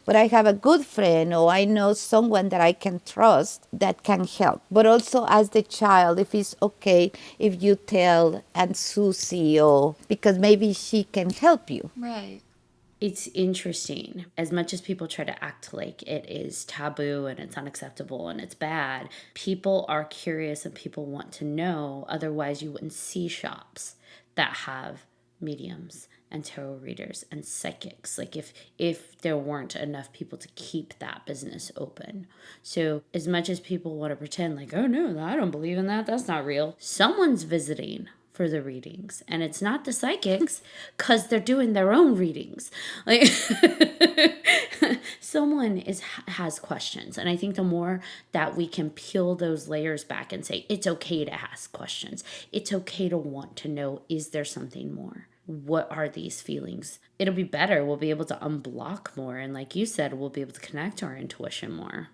but I have a good friend, or I know someone that I can trust that can help. But also as the child, if it's okay if you tell Aunt Susie, or because maybe she can help you. Right. It's interesting. As much as people try to act like it is taboo and it's unacceptable and it's bad, people are curious and people want to know. Otherwise, you wouldn't see shops that have mediums and tarot readers and psychics. Like if there weren't enough people to keep that business open. So as much as people want to pretend like, oh no, I don't believe in that, that's not real, someone's visiting for the readings, and it's not the psychics because they're doing their own readings. Like someone has questions, and I think the more that we can peel those layers back and say it's okay to ask questions, it's okay to want to know, is there something more? What are these feelings? It'll be better. We'll be able to unblock more, and like you said, we'll be able to connect to our intuition more.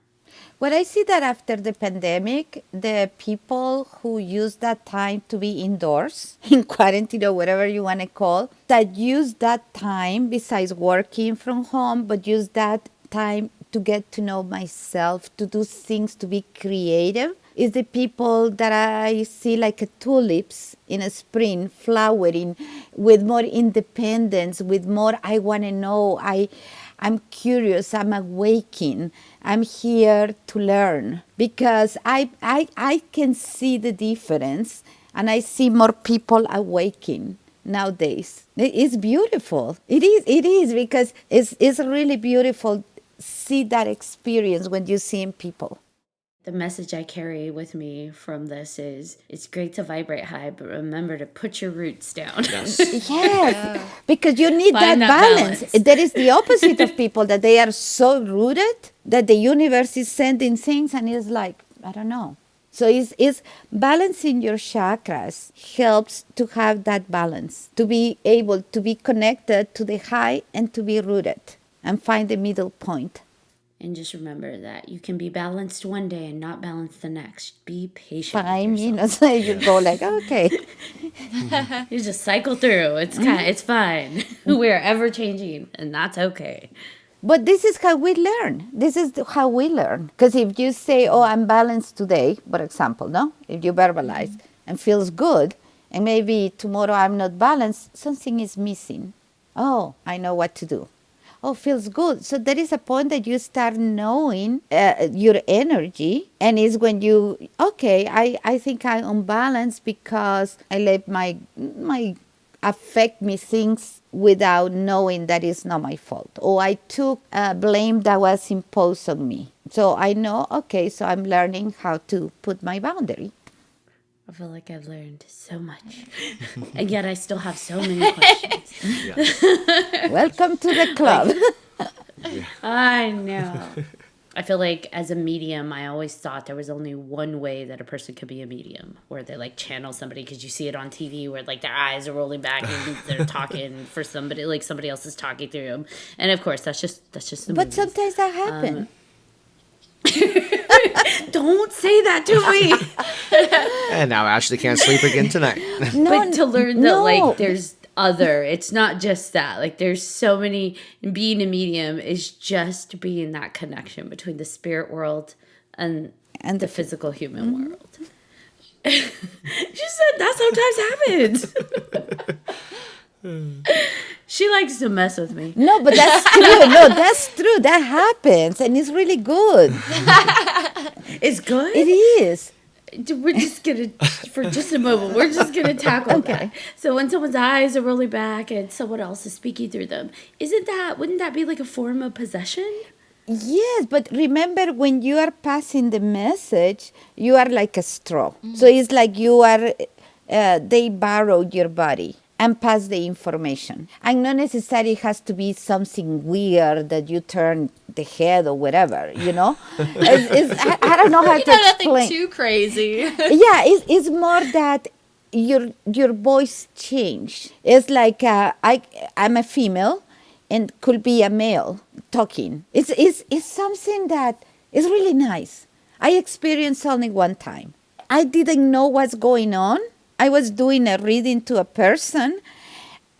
Well, I see that after the pandemic, the people who use that time to be indoors, in quarantine or whatever you want to call, that use that time besides working from home, but use that time to get to know myself, to do things, to be creative, is the people that I see like a tulips in a spring flowering with more independence, with more I want to know. I'm curious, I'm awakening, I'm here to learn, because I can see the difference, and I see more people awakening nowadays. It's beautiful. It is because it's really beautiful. See that experience when you see in people. The message I carry with me from this is it's great to vibrate high, but remember to put your roots down. Yes, because you need Find that that balance. balance. That is the opposite of people, that they are so rooted that the universe is sending things and it's like, I don't know. So it's balancing your chakras helps to have that balance, to be able to be connected to the high and to be rooted and find the middle point. And just remember that you can be balanced one day and not balanced the next. Be patient. 5 with yourself. minutes, you go like, okay. You just cycle through. It's fine. We're ever changing, and that's okay. But this is how we learn. This is how we learn. Because if you say, oh, I'm balanced today, for example, no? If you verbalize and feels good, and maybe tomorrow I'm not balanced, something is missing. Oh, I know what to do. Oh, feels good. So there is a point that you start knowing your energy, and it's when you, okay, I think I'm unbalanced because I let my affect me things without knowing that it's not my fault. Or I took blame that was imposed on me. So I know, okay, so I'm learning how to put my boundary. I feel like I've learned so much. And yet I still have so many questions. Welcome to the club. I know. I feel like as a medium, I always thought there was only one way that a person could be a medium, where they like channel somebody, because you see it on TV where like their eyes are rolling back and they're talking for somebody, like somebody else is talking through them. And of course, that's just the But movies. sometimes that happens. Don't say that to me. And now Ashley can't sleep again tonight. But to learn that like there's other, it's not just that, like there's so many, being a medium is just being that connection between the spirit world and the physical human world. She said that sometimes happens. She likes to mess with me. No, but that's true. No, that's true. That happens, and it's really good. It's good? It is. We're just gonna, for just a moment, we're just gonna tackle that. So when someone's eyes are rolling back and someone else is speaking through them, wouldn't that be like a form of possession? Yes, but remember, when you are passing the message, you are like a straw. So it's like you are, they borrowed your body and pass the information. And not necessarily it has to be something weird that you turn the head or whatever, you know? I don't know how to explain. Nothing too crazy. Yeah, it's more that your voice change. It's like I'm a female and could be a male talking. It's something that is really nice. I experienced only one time. I didn't know what's going on. I was doing a reading to a person,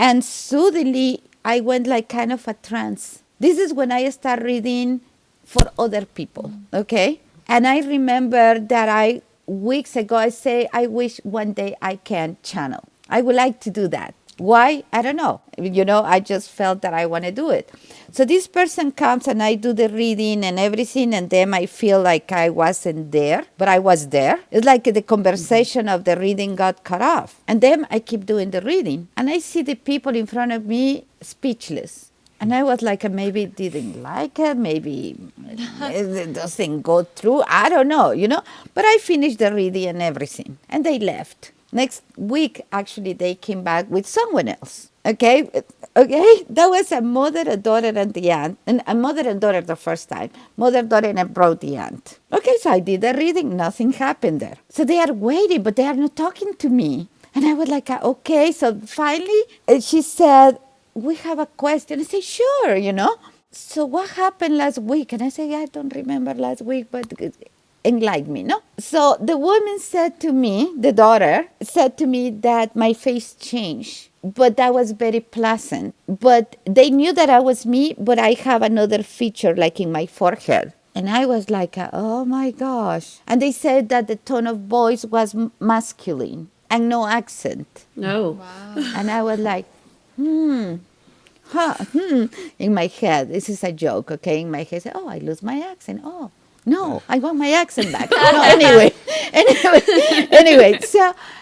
and suddenly I went like kind of a trance. This is when I start reading for other people, okay? And I remember that weeks ago, I say, I wish one day I can channel. I would like to do that. Why? I don't know. You know, I just felt that I want to do it. So this person comes and I do the reading and everything, and then I feel like I wasn't there, but I was there. It's like the conversation of the reading got cut off. And then I keep doing the reading, and I see the people in front of me speechless. And I was like, maybe it didn't like it, maybe it doesn't go through. I don't know, you know. But I finished the reading and everything, and they left. Next week, actually, they came back with someone else. Okay? That was a mother, a daughter, and the aunt. And a mother and daughter the first time. Mother, daughter, and I brought the aunt. Okay, so I did the reading. Nothing happened there. So they are waiting, but they are not talking to me. And I was like, okay. So finally, she said, we have a question. I said, sure, you know. So what happened last week? And I said, I don't remember last week, but enlighten me, no? So the woman said to me, the daughter, said to me that my face changed, but that was very pleasant. But they knew that I was me, but I have another feature like in my forehead. And I was like, oh my gosh. And they said that the tone of voice was masculine and no accent. No. Wow. And I was like, in my head. This is a joke, okay? In my head, I said, I lose my accent. Oh. No, I want my accent back. No, anyway.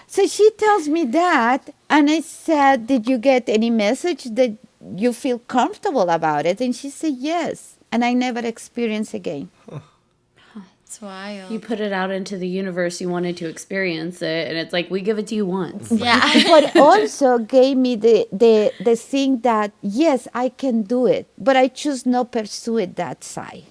So she tells me that, and I said, did you get any message that you feel comfortable about it? And she said, yes. And I never experienced again. It's wild. You put it out into the universe, you wanted to experience it, and it's like, we give it to you once. Yeah. But also gave me the thing that, yes, I can do it, but I choose not pursue it that side.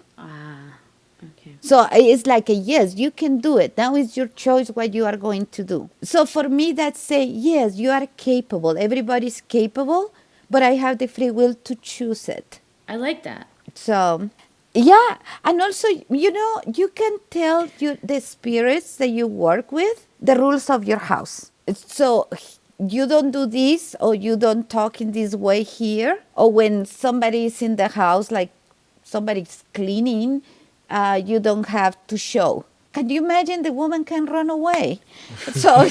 Okay. So it's like a yes, you can do it. Now it's your choice what you are going to do. So for me, that's say, yes, you are capable. Everybody's capable, but I have the free will to choose it. I like that. So, yeah. And also, you know, you can tell the spirits that you work with the rules of your house. So you don't do this, or you don't talk in this way here. Or when somebody is in the house, like somebody's cleaning, you don't have to show. Can you imagine the woman can run away? So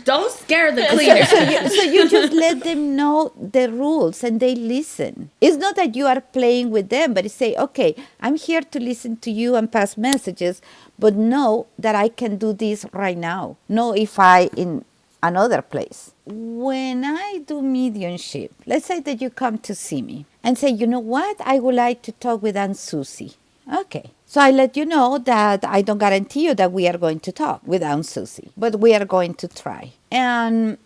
Don't scare the cleaner. so you just let them know the rules and they listen. It's not that you are playing with them, but you say, okay, I'm here to listen to you and pass messages, but know that I can do this right now. Know if I in another place. When I do mediumship, let's say that you come to see me and say, you know what, I would like to talk with Aunt Susie. Okay. So I let you know that I don't guarantee you that we are going to talk with Aunt Susie, but we are going to try. And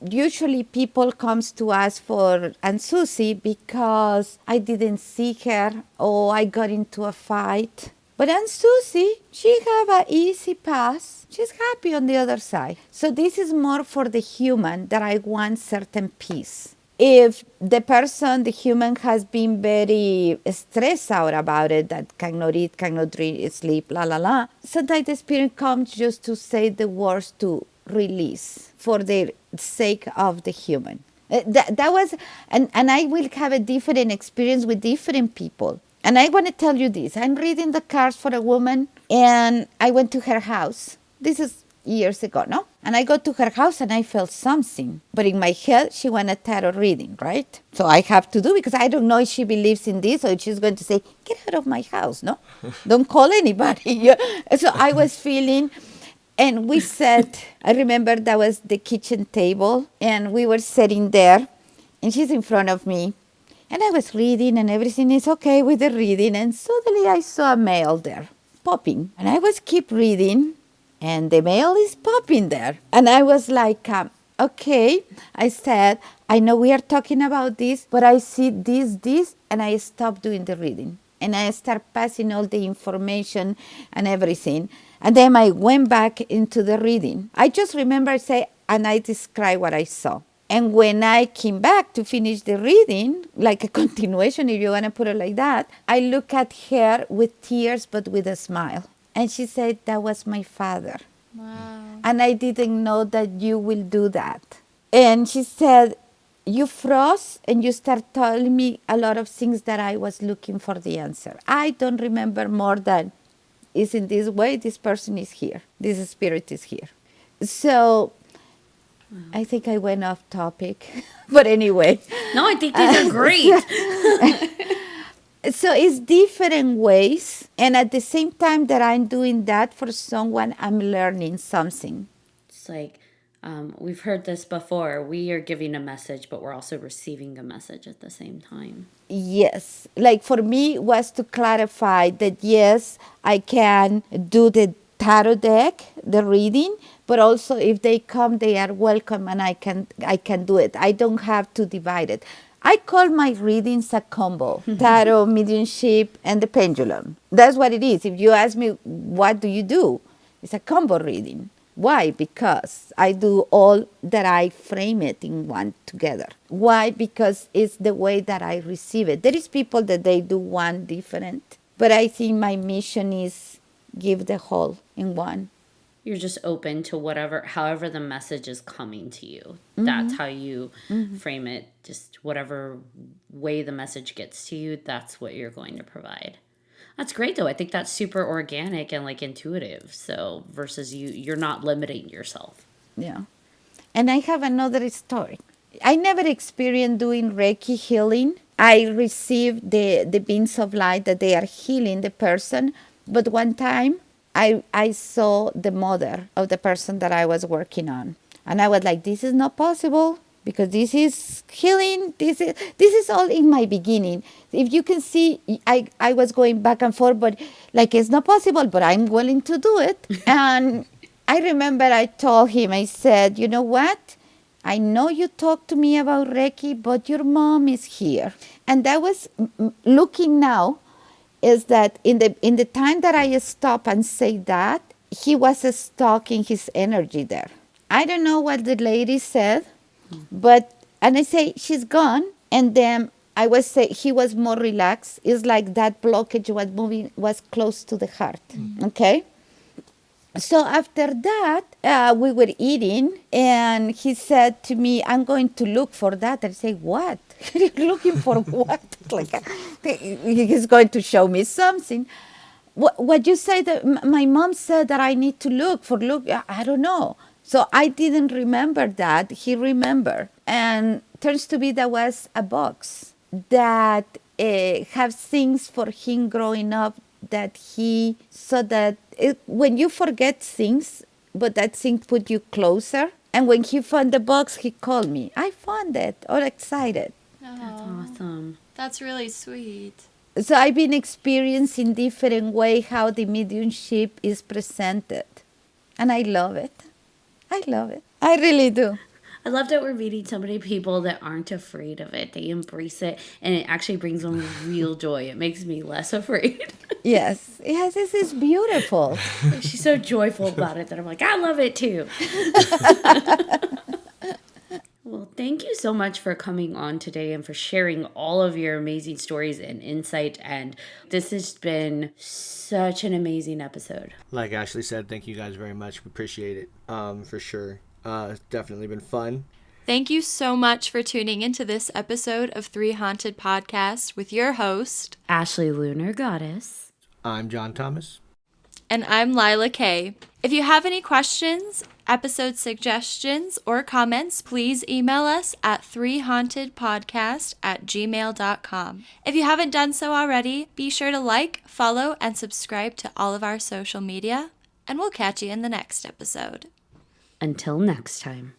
usually people comes to us for Aunt Susie because I didn't see her or I got into a fight. But Aunt Susie, she have a easy pass. She's happy on the other side. So this is more for the human that I want certain peace. If the person, the human, has been very stressed out about it, that cannot eat, cannot drink, sleep, la la la, sometimes the spirit comes just to say the words to release for the sake of the human. That was, and I will have a different experience with different people. And I want to tell you this. I'm reading the cards for a woman, and I went to her house. This is years ago, no? And I go to her house and I felt something. But in my head, she wanted tarot reading, right? So I have to do, because I don't know if she believes in this or if she's going to say, get out of my house, no? Don't call anybody. So I was feeling, and we sat, I remember that was the kitchen table, and we were sitting there, and she's in front of me. And I was reading, and everything is okay with the reading, and suddenly I saw a mail there, popping. And I was keep reading, and the mail is popping there. And I was like, okay. I said, I know we are talking about this, but I see this, and I stopped doing the reading. And I start passing all the information and everything. And then I went back into the reading. I just remember and I described what I saw. And when I came back to finish the reading, like a continuation, if you want to put it like that, I look at her with tears, but with a smile. And she said, that was my father. Wow. And I didn't know that you will do that. And she said, you froze and you start telling me a lot of things that I was looking for the answer. I don't remember more than, is in this way, this person is here. This spirit is here. So I think I went off topic. But anyway. No, I think these are great. So it's different ways. And at the same time that I'm doing that for someone, I'm learning something. It's like, we've heard this before. We are giving a message, but we're also receiving a message at the same time. Yes. Like for me was to clarify that, yes, I can do the tarot deck, the reading, but also if they come, they are welcome, and I can do it. I don't have to divide it. I call my readings a combo, tarot, mediumship, and the pendulum. That's what it is. If you ask me, what do you do? It's a combo reading. Why? Because I do all that, I frame it in one together. Why? Because it's the way that I receive it. There is people that they do one different, but I think my mission is give the whole in one. You're just open to however the message is coming to you. Mm-hmm. That's how you frame it. Just whatever way the message gets to you, that's what you're going to provide. That's great, though. I think that's super organic and like intuitive. So versus you're not limiting yourself. Yeah. And I have another story. I never experienced doing Reiki healing. I received the beams of light that they are healing the person. But one time, I saw the mother of the person that I was working on. And I was like, this is not possible, because this is healing. This is all in my beginning. If you can see, I was going back and forth, but like, it's not possible, but I'm willing to do it. And I remember I told him, I said, you know what? I know you talked to me about Reiki, but your mom is here. And that was looking now, is that in the time that I stop and say that, he was stuck in his energy there. I don't know what the lady said, and I say, she's gone. And then I was say he was more relaxed. It's like that blockage was close to the heart. Okay? So after that, we were eating, and he said to me, I'm going to look for that. I say, what? You're looking for what? Like, he's going to show me something. What you say that my mom said that I need to look, I don't know. So I didn't remember that. He remembered. And turns to be that was a box that have things for him growing up, that he saw that when you forget things, but that thing put you closer. And when he found the box, he called me. I found it, all excited. That's awesome. That's really sweet. So I've been experiencing different way how the mediumship is presented. And I love it. I love it. I really do. I love that we're meeting so many people that aren't afraid of it. They embrace it, and it actually brings them real joy. It makes me less afraid. Yes, yes, this is beautiful. She's so joyful about it that I'm like, I love it too. Well, thank you so much for coming on today and for sharing all of your amazing stories and insight. And this has been such an amazing episode. Like Ashley said, thank you guys very much. We appreciate it, for sure. It's definitely been fun. Thank you so much for tuning into this episode of 3Haunted Podcast with your host, Ashley Lunar Goddess. I'm John Thomas. And I'm Lila Kay. If you have any questions, episode suggestions, or comments, please email us at 3hauntedpodcast@gmail.com. If you haven't done so already, be sure to like, follow, and subscribe to all of our social media, and we'll catch you in the next episode. Until next time.